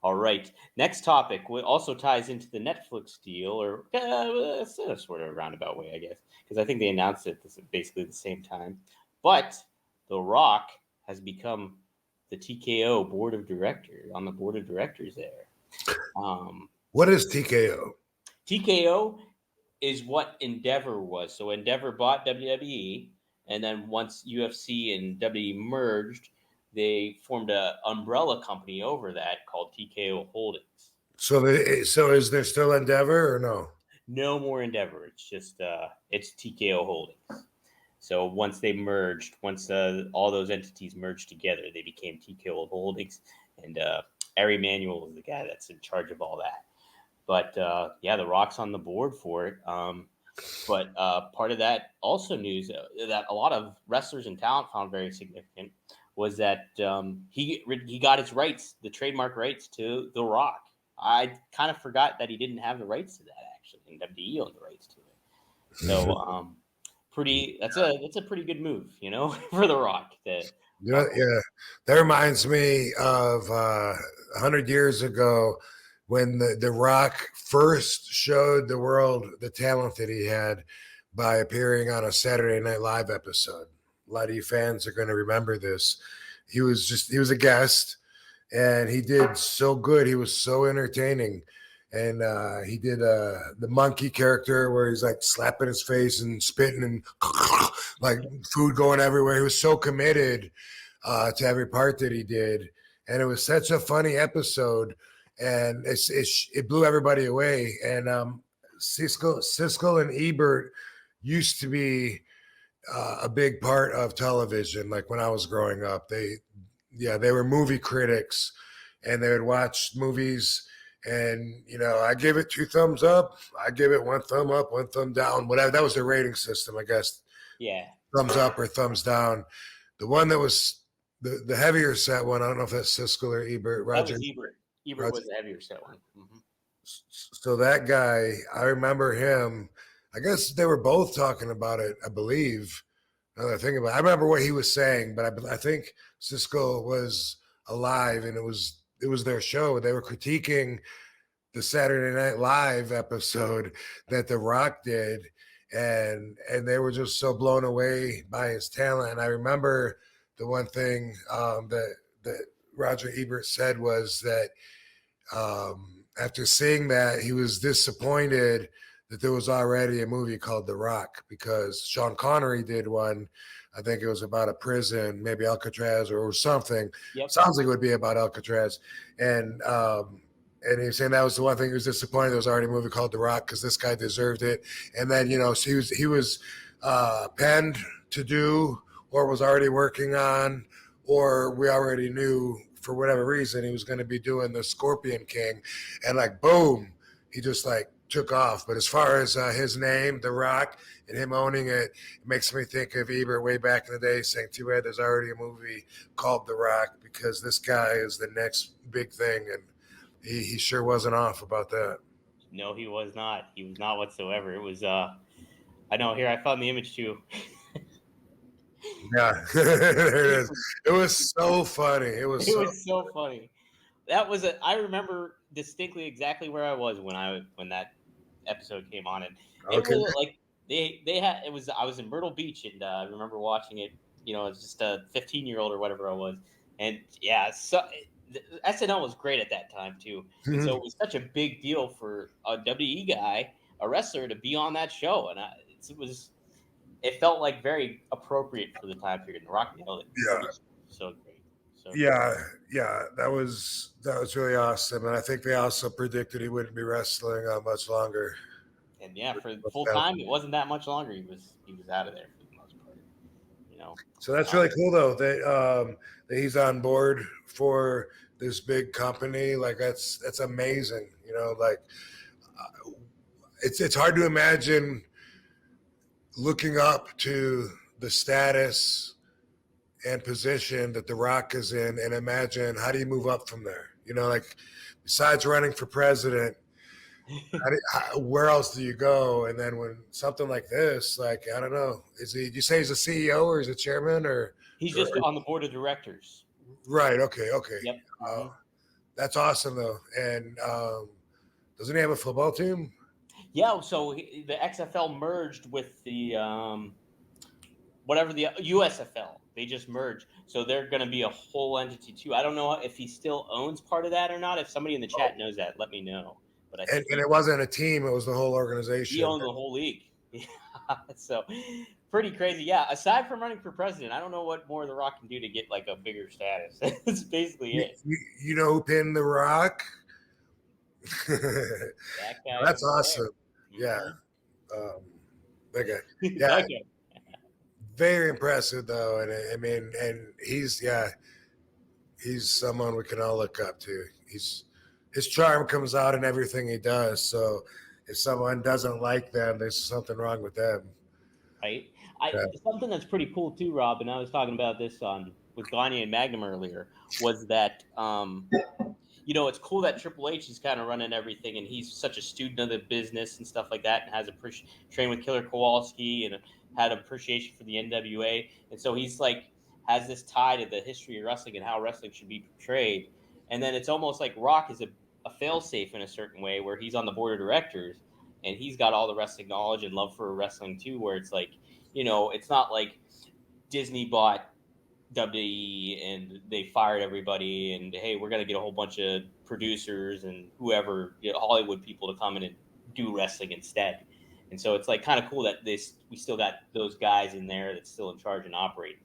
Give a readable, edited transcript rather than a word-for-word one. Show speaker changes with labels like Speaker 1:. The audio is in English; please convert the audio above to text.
Speaker 1: All right. Next topic also ties into the Netflix deal, or it's in a sort of roundabout way, I guess, because I think they announced it basically the same time. But The Rock has become the TKO board of directors on the board of directors there.
Speaker 2: What is TKO?
Speaker 1: TKO is what Endeavor was. So Endeavor bought WWE, and then once UFC and WWE merged, they formed an umbrella company over that called TKO Holdings.
Speaker 2: So is there still Endeavor or no?
Speaker 1: No more Endeavor. It's just it's TKO Holdings. So once they merged, once all those entities merged together, they became TKO Holdings, and Ari Emanuel is the guy that's in charge of all that. But yeah, The Rock's on the board for it. But part of that also news that a lot of wrestlers and talent found very significant was that he got his rights, the trademark rights to The Rock. I kind of forgot that he didn't have the rights to that actually, and WWE owned the rights to it. So that's a pretty good move, for The Rock.
Speaker 2: Yeah, that reminds me of 100 years ago when the Rock first showed the world the talent that he had by appearing on a Saturday Night Live episode. A lot of you fans are going to remember this. He was a guest, and he did so good. He was so entertaining. And he did the monkey character where he's like slapping his face and spitting and like food going everywhere. He was so committed to every part that he did. And it was such a funny episode. And it blew everybody away. And Siskel and Ebert used to be a big part of television. Like when I was growing up, they were movie critics, and they would watch movies. And, I give it 2 thumbs up. I give it 1 thumb up, 1 thumb down, whatever. That was the rating system, I guess.
Speaker 1: Yeah.
Speaker 2: Thumbs up or thumbs down. The one that was the heavier set one, I don't know if that's Siskel or Ebert.
Speaker 1: That was Ebert. Ebert was the heavier set one. Mm-hmm.
Speaker 2: So that guy, I remember him. I guess they were both talking about it, I believe. Now that I think about it, I remember what he was saying, but I think Siskel was alive, and it was their show. They were critiquing the Saturday Night Live episode that The Rock did, and they were just so blown away by his talent. And I remember the one thing that Roger Ebert said was that after seeing that, he was disappointed that there was already a movie called The Rock, because Sean Connery did one. I think it was about a prison, maybe Alcatraz or something.
Speaker 1: Yep.
Speaker 2: Sounds like it would be about Alcatraz. And he was saying that was the one thing he was disappointed there was already a movie called The Rock, because this guy deserved it. And then, so he was penned to do, or was already working on, or we already knew for whatever reason he was going to be doing the Scorpion King. And like, boom, he just like took off. But as far as his name, The Rock, and him owning it, it makes me think of Ebert way back in the day saying, too bad there's already a movie called The Rock, because this guy is the next big thing. And he sure wasn't off about that.
Speaker 1: No, he was not. He was not whatsoever. It was, I know, here, I found the image too.
Speaker 2: Yeah, there it is. It was so funny. It was
Speaker 1: so funny. That was I remember distinctly exactly where I was when that episode came on, and it was like they had it was I was in Myrtle Beach, and I remember watching it. As just a 15-year-old or whatever I was, and yeah, so SNL was great at that time too, and so it was such a big deal for a WWE guy, a wrestler, to be on that show, and it felt like very appropriate for the time period. The Rock nailed it.
Speaker 2: Yeah,
Speaker 1: so great. So
Speaker 2: yeah, that was really awesome, and I think they also predicted he wouldn't be wrestling much longer.
Speaker 1: And yeah, for full time, it wasn't that much longer. He was out of there for the most part.
Speaker 2: So that's really cool, though, that he's on board for this big company. Like that's amazing. It's hard to imagine looking up to the status and position that The Rock is in, and imagine how do you move up from there? Like besides running for president, where else do you go? And then when something like this, like, I don't know, do you say he's a CEO or he's a chairman, or
Speaker 1: he's just on the board of directors?
Speaker 2: Right. Okay.
Speaker 1: Yep.
Speaker 2: That's awesome though. And doesn't he have a football team?
Speaker 1: Yeah, so the XFL merged with the whatever the USFL. They just merged, so they're going to be a whole entity too. I don't know if he still owns part of that or not. If somebody in the chat knows that, let me know. But I
Speaker 2: And,
Speaker 1: think
Speaker 2: and it wasn't a team; it was the whole
Speaker 1: he
Speaker 2: organization.
Speaker 1: owns the whole league. Yeah, so pretty crazy. Yeah, aside from running for president, I don't know what more The Rock can do to get like a bigger status. That's basically it.
Speaker 2: You know who pinned The Rock?
Speaker 1: That guy
Speaker 2: That's
Speaker 1: over
Speaker 2: awesome.
Speaker 1: there.
Speaker 2: Yeah. Um, okay.
Speaker 1: Mm-hmm.
Speaker 2: Yeah.
Speaker 1: That guy.
Speaker 2: Very impressive though. And I mean, and he's someone we can all look up to. His charm comes out in everything he does. So if someone doesn't like them, there's something wrong with them.
Speaker 1: Right?
Speaker 2: Yeah.
Speaker 1: Something that's pretty cool too, Rob, and I was talking about this on with Gagne and Magnum earlier, was that it's cool that Triple H is kind of running everything, and he's such a student of the business and stuff like that, and has trained with Killer Kowalski and had appreciation for the NWA, and so he's like has this tie to the history of wrestling and how wrestling should be portrayed, and then it's almost like Rock is a failsafe in a certain way where he's on the board of directors and he's got all the wrestling knowledge and love for wrestling too, where it's like it's not like Disney bought WWE and they fired everybody and hey, we're gonna get a whole bunch of producers and whoever Hollywood people to come in and do wrestling instead. And so it's like kind of cool that we still got those guys in there that's still in charge and operating